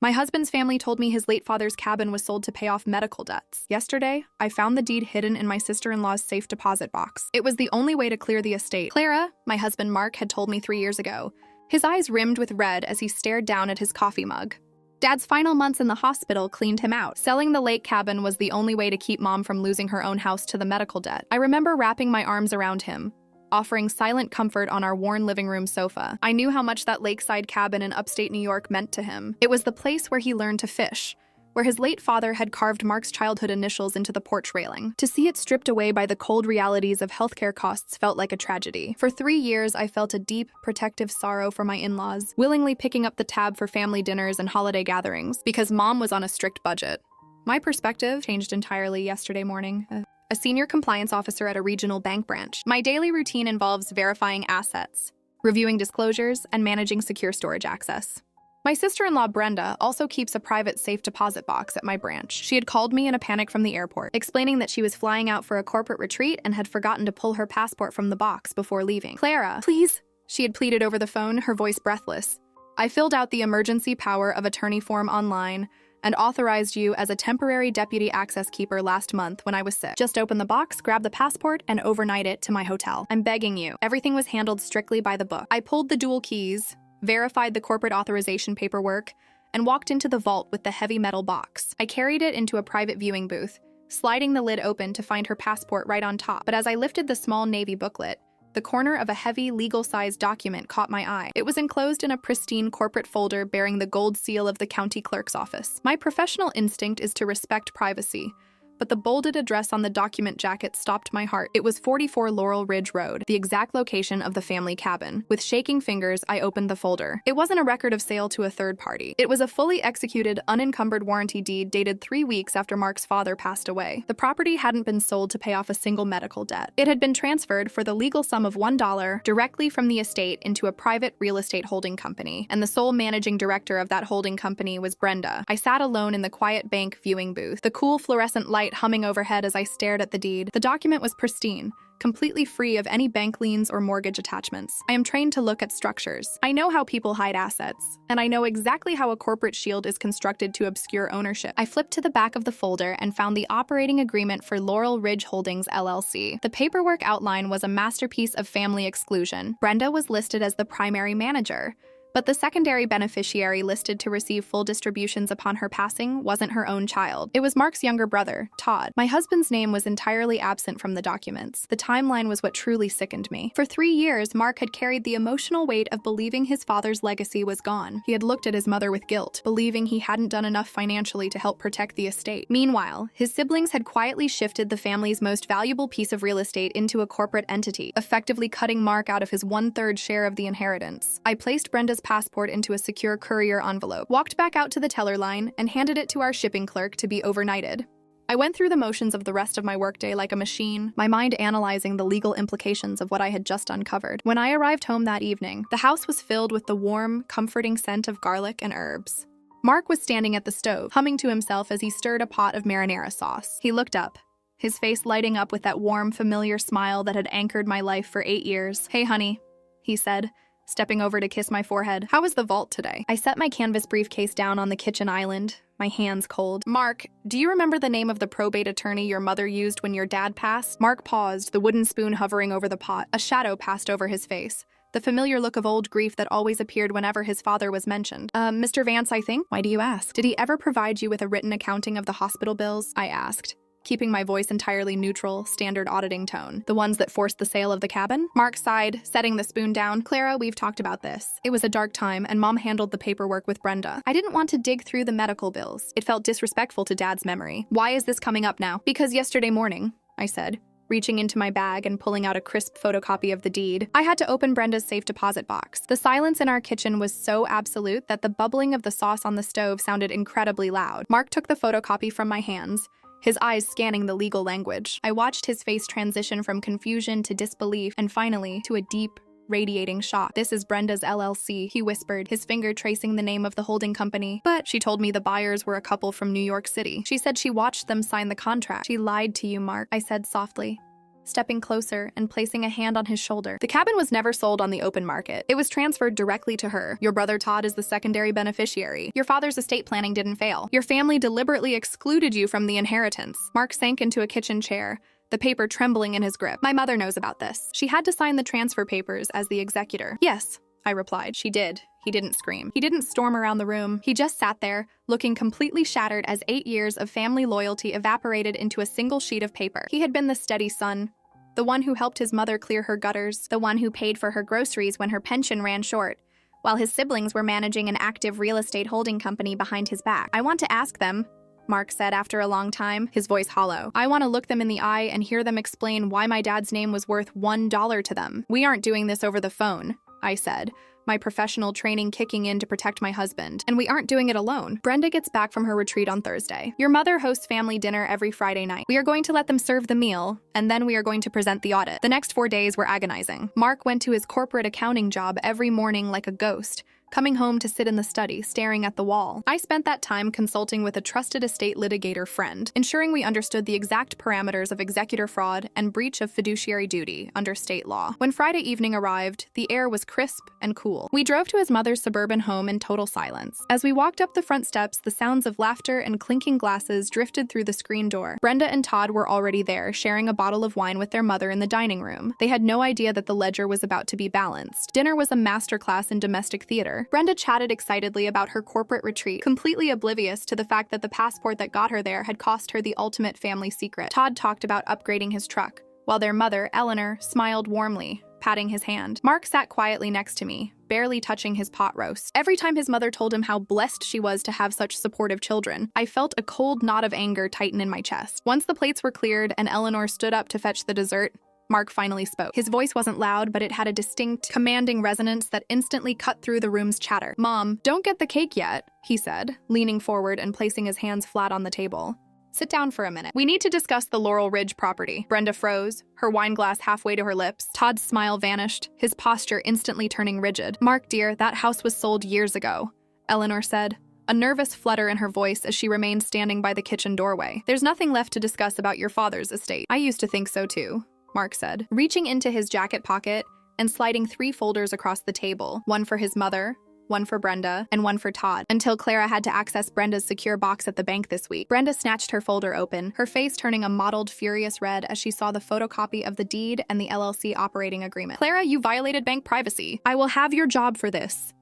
My husband's family told me his late father's cabin was sold to pay off medical debts. Yesterday, I found the deed hidden in my sister-in-law's safe deposit box. It was the only way to clear the estate. Clara, my husband Mark, had told me 3 years ago. His eyes rimmed with red as he stared down at his coffee mug. Dad's final months in the hospital cleaned him out. Selling the lake cabin was the only way to keep Mom from losing her own house to the medical debt. I remember wrapping my arms around him, offering silent comfort on our worn living room sofa. I knew how much that lakeside cabin in upstate New York meant to him. It was the place where he learned to fish, where his late father had carved Mark's childhood initials into the porch railing. To see it stripped away by the cold realities of healthcare costs felt like a tragedy. For 3 years, I felt a deep, protective sorrow for my in-laws, willingly picking up the tab for family dinners and holiday gatherings, because Mom was on a strict budget. My perspective changed entirely yesterday morning. A senior compliance officer at a regional bank branch. My daily routine involves verifying assets, reviewing disclosures, and managing secure storage access. My sister-in-law, Brenda, also keeps a private safe deposit box at my branch. She had called me in a panic from the airport, explaining that she was flying out for a corporate retreat and had forgotten to pull her passport from the box before leaving. "Clara, please," she had pleaded over the phone, her voice breathless. I filled out the emergency power of attorney form online and authorized you as a temporary deputy access keeper last month when I was sick. Just open the box, grab the passport, and overnight it to my hotel. I'm begging you. Everything was handled strictly by the book. I pulled the dual keys, verified the corporate authorization paperwork, and walked into the vault with the heavy metal box. I carried it into a private viewing booth, sliding the lid open to find her passport right on top. But as I lifted the small navy booklet, the corner of a heavy, legal-sized document caught my eye. It was enclosed in a pristine corporate folder bearing the gold seal of the county clerk's office. My professional instinct is to respect privacy, but the bolded address on the document jacket stopped my heart. It was 44 Laurel Ridge Road, the exact location of the family cabin. With shaking fingers, I opened the folder. It wasn't a record of sale to a third party. It was a fully executed, unencumbered warranty deed dated 3 weeks after Mark's father passed away. The property hadn't been sold to pay off a single medical debt. It had been transferred for the legal sum of $1 directly from the estate into a private real estate holding company, and the sole managing director of that holding company was Brenda. I sat alone in the quiet bank viewing booth, the cool fluorescent light humming overhead as I stared at the deed. The document was pristine, completely free of any bank liens or mortgage attachments. I am trained to look at structures. I know how people hide assets, and I know exactly how a corporate shield is constructed to obscure ownership. I flipped to the back of the folder and found the operating agreement for Laurel Ridge Holdings, LLC. The paperwork outline was a masterpiece of family exclusion. Brenda was listed as the primary manager, but the secondary beneficiary listed to receive full distributions upon her passing wasn't her own child. It was Mark's younger brother, Todd. My husband's name was entirely absent from the documents. The timeline was what truly sickened me. For 3 years, Mark had carried the emotional weight of believing his father's legacy was gone. He had looked at his mother with guilt, believing he hadn't done enough financially to help protect the estate. Meanwhile, his siblings had quietly shifted the family's most valuable piece of real estate into a corporate entity, effectively cutting Mark out of his 1/3 share of the inheritance. I placed Brenda's passport into a secure courier envelope, walked back out to the teller line, and handed it to our shipping clerk to be overnighted. I went through the motions of the rest of my workday like a machine, my mind analyzing the legal implications of what I had just uncovered. When I arrived home that evening, the house was filled with the warm, comforting scent of garlic and herbs. Mark was standing at the stove, humming to himself as he stirred a pot of marinara sauce. He looked up, his face lighting up with that warm, familiar smile that had anchored my life for 8 years. "Hey, honey," he said, stepping over to kiss my forehead. "How was the vault today?" I set my canvas briefcase down on the kitchen island, my hands cold. "Mark, do you remember the name of the probate attorney your mother used when your dad passed?" Mark paused, the wooden spoon hovering over the pot. A shadow passed over his face, the familiar look of old grief that always appeared whenever his father was mentioned. Mr. Vance, I think? Why do you ask? Did he ever provide you with a written accounting of the hospital bills?" I asked, keeping my voice entirely neutral, standard auditing tone. "The ones that forced the sale of the cabin?" Mark sighed, setting the spoon down. "Clara, we've talked about this. It was a dark time, and Mom handled the paperwork with Brenda. I didn't want to dig through the medical bills. It felt disrespectful to Dad's memory. Why is this coming up now?" "Because yesterday morning," I said, reaching into my bag and pulling out a crisp photocopy of the deed, "I had to open Brenda's safe deposit box. The silence in our kitchen was so absolute that the bubbling of the sauce on the stove sounded incredibly loud." Mark took the photocopy from my hands, his eyes scanning the legal language. I watched his face transition from confusion to disbelief and finally to a deep, radiating shock. "This is Brenda's LLC," he whispered, his finger tracing the name of the holding company. "But she told me the buyers were a couple from New York City. She said she watched them sign the contract." "She lied to you, Mark," I said softly. stepping closer and placing a hand on his shoulder. The cabin was never sold on the open market. It was transferred directly to her. Your brother Todd is the secondary beneficiary. Your father's estate planning didn't fail. Your family deliberately excluded you from the inheritance. Mark sank into a kitchen chair, the paper trembling in his grip. My mother knows about this. She had to sign the transfer papers as the executor. Yes, I replied. She did. He didn't scream. He didn't storm around the room. He just sat there, looking completely shattered as 8 years of family loyalty evaporated into a single sheet of paper. He had been the steady son, the one who helped his mother clear her gutters, the one who paid for her groceries when her pension ran short, while his siblings were managing an active real estate holding company behind his back. I want to ask them, Mark said after a long time, his voice hollow. I want to look them in the eye and hear them explain why my dad's name was worth $1 to them. We aren't doing this over the phone, I said, my professional training kicking in to protect my husband. And we aren't doing it alone. Brenda gets back from her retreat on Thursday. Your mother hosts family dinner every Friday night. We are going to let them serve the meal, and then we are going to present the audit. The next 4 days were agonizing. Mark went to his corporate accounting job every morning like a ghost, coming home to sit in the study, staring at the wall. I spent that time consulting with a trusted estate litigator friend, ensuring we understood the exact parameters of executor fraud and breach of fiduciary duty under state law. When Friday evening arrived, the air was crisp and cool. We drove to his mother's suburban home in total silence. As we walked up the front steps, the sounds of laughter and clinking glasses drifted through the screen door. Brenda and Todd were already there, sharing a bottle of wine with their mother in the dining room. They had no idea that the ledger was about to be balanced. Dinner was a masterclass in domestic theater. Brenda chatted excitedly about her corporate retreat, completely oblivious to the fact that the passport that got her there had cost her the ultimate family secret. Todd talked about upgrading his truck, while their mother, Eleanor, smiled warmly, patting his hand. Mark sat quietly next to me, barely touching his pot roast. Every time his mother told him how blessed she was to have such supportive children, I felt a cold knot of anger tighten in my chest. Once the plates were cleared and Eleanor stood up to fetch the dessert, Mark finally spoke. His voice wasn't loud, but it had a distinct, commanding resonance that instantly cut through the room's chatter. Mom, don't get the cake yet, he said, leaning forward and placing his hands flat on the table. Sit down for a minute. We need to discuss the Laurel Ridge property. Brenda froze, her wine glass halfway to her lips. Todd's smile vanished, his posture instantly turning rigid. Mark, dear, that house was sold years ago, Eleanor said, a nervous flutter in her voice as she remained standing by the kitchen doorway. There's nothing left to discuss about your father's estate. I used to think so too, Mark said, reaching into his jacket pocket and sliding 3 folders across the table, one for his mother, one for Brenda, and one for Todd, until Clara had to access Brenda's secure box at the bank this week. Brenda snatched her folder open, her face turning a mottled, furious red as she saw the photocopy of the deed and the LLC operating agreement. Clara, you violated bank privacy. I will have your job for this.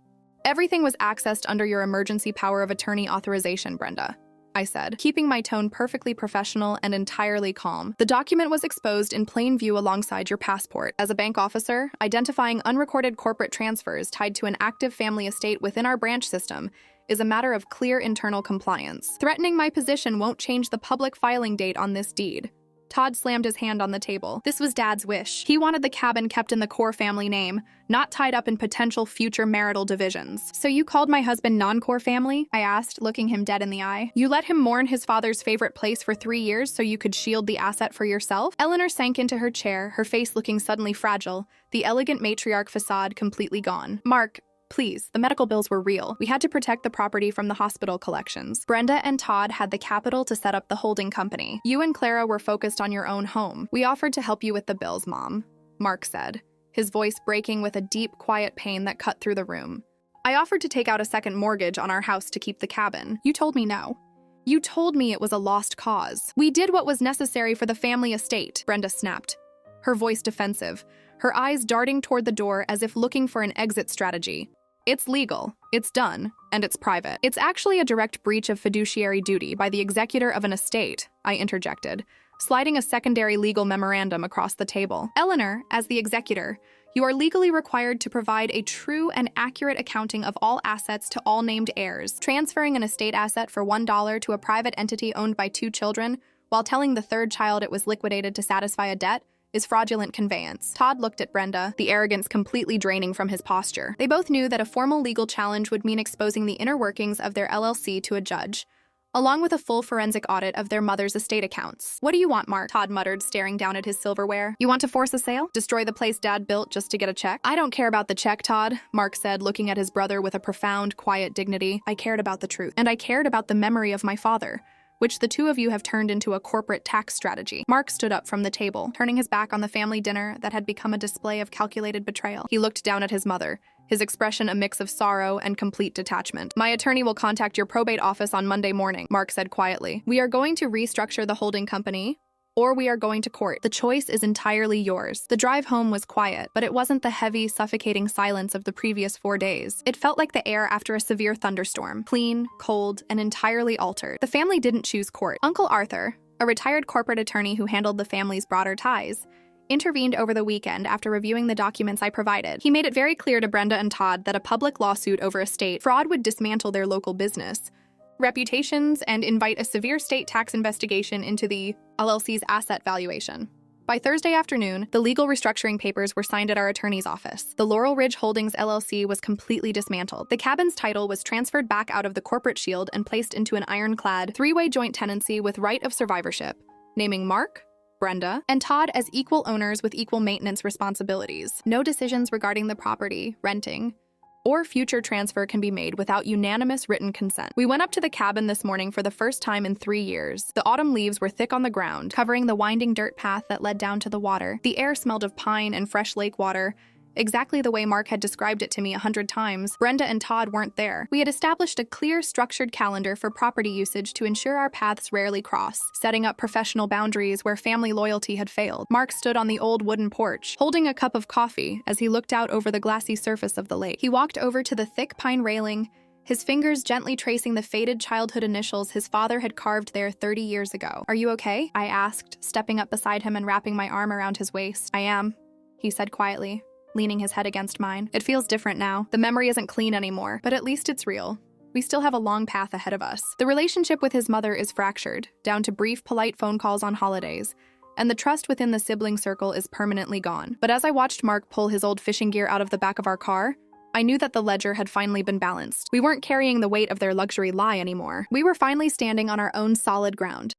Everything was accessed under your emergency power of attorney authorization, Brenda, I said, keeping my tone perfectly professional and entirely calm. The document was exposed in plain view alongside your passport. As a bank officer, identifying unrecorded corporate transfers tied to an active family estate within our branch system is a matter of clear internal compliance. Threatening my position won't change the public filing date on this deed. Todd slammed his hand on the table. This was Dad's wish. He wanted the cabin kept in the core family name, not tied up in potential future marital divisions. So you called my husband non-core family? I asked, looking him dead in the eye. You let him mourn his father's favorite place for 3 years so you could shield the asset for yourself? Eleanor sank into her chair, her face looking suddenly fragile, the elegant matriarch facade completely gone. Mark, please, the medical bills were real. We had to protect the property from the hospital collections. Brenda and Todd had the capital to set up the holding company. You and Clara were focused on your own home. We offered to help you with the bills, Mom, Mark said, his voice breaking with a deep, quiet pain that cut through the room. I offered to take out a second mortgage on our house to keep the cabin. You told me no. You told me it was a lost cause. We did what was necessary for the family estate, Brenda snapped, her voice defensive, her eyes darting toward the door as if looking for an exit strategy. It's legal, it's done, and it's private. It's actually a direct breach of fiduciary duty by the executor of an estate, I interjected, sliding a secondary legal memorandum across the table. Eleanor, as the executor, you are legally required to provide a true and accurate accounting of all assets to all named heirs. Transferring an estate asset for $1 to a private entity owned by 2 children, while telling the 3rd child it was liquidated to satisfy a debt, is fraudulent conveyance. Todd looked at Brenda, the arrogance completely draining from his posture. They both knew that a formal legal challenge would mean exposing the inner workings of their LLC to a judge, along with a full forensic audit of their mother's estate accounts. What do you want, Mark? Todd muttered, staring down at his silverware. You want to force a sale? Destroy the place Dad built just to get a check? I don't care about the check, Todd, Mark said, looking at his brother with a profound, quiet dignity. I cared about the truth, and I cared about the memory of my father, which the two of you have turned into a corporate tax strategy. Mark stood up from the table, turning his back on the family dinner that had become a display of calculated betrayal. He looked down at his mother, his expression a mix of sorrow and complete detachment. "My attorney will contact your probate office on Monday morning," Mark said quietly. "We are going to restructure the holding company, or we are going to court. The choice is entirely yours." The drive home was quiet, but it wasn't the heavy, suffocating silence of the previous 4 days. It felt like the air after a severe thunderstorm, clean, cold, and entirely altered. The family didn't choose court. Uncle Arthur, a retired corporate attorney who handled the family's broader ties, intervened over the weekend after reviewing the documents I provided. He made it very clear to Brenda and Todd that a public lawsuit over estate fraud would dismantle their local business reputations and invite a severe state tax investigation into the LLC's asset valuation. By Thursday afternoon, the legal restructuring papers were signed at our attorney's office. The Laurel Ridge Holdings LLC was completely dismantled. The cabin's title was transferred back out of the corporate shield and placed into an ironclad, three-way joint tenancy with right of survivorship, naming Mark, Brenda, and Todd as equal owners with equal maintenance responsibilities. No decisions regarding the property, renting, or future transfer can be made without unanimous written consent. We went up to the cabin this morning for the first time in 3 years. The autumn leaves were thick on the ground, covering the winding dirt path that led down to the water. The air smelled of pine and fresh lake water, exactly the way Mark had described it to me 100 times. Brenda and Todd weren't there. We had established a clear, structured calendar for property usage to ensure our paths rarely cross, setting up professional boundaries where family loyalty had failed. Mark stood on the old wooden porch, holding a cup of coffee as he looked out over the glassy surface of the lake. He walked over to the thick pine railing, his fingers gently tracing the faded childhood initials his father had carved there 30 years ago. "Are you okay?" I asked, stepping up beside him and wrapping my arm around his waist. "I am," he said quietly, leaning his head against mine. "It feels different now. The memory isn't clean anymore, but at least it's real. We still have a long path ahead of us." The relationship with his mother is fractured, down to brief, polite phone calls on holidays, and the trust within the sibling circle is permanently gone. But as I watched Mark pull his old fishing gear out of the back of our car, I knew that the ledger had finally been balanced. We weren't carrying the weight of their luxury lie anymore. We were finally standing on our own solid ground.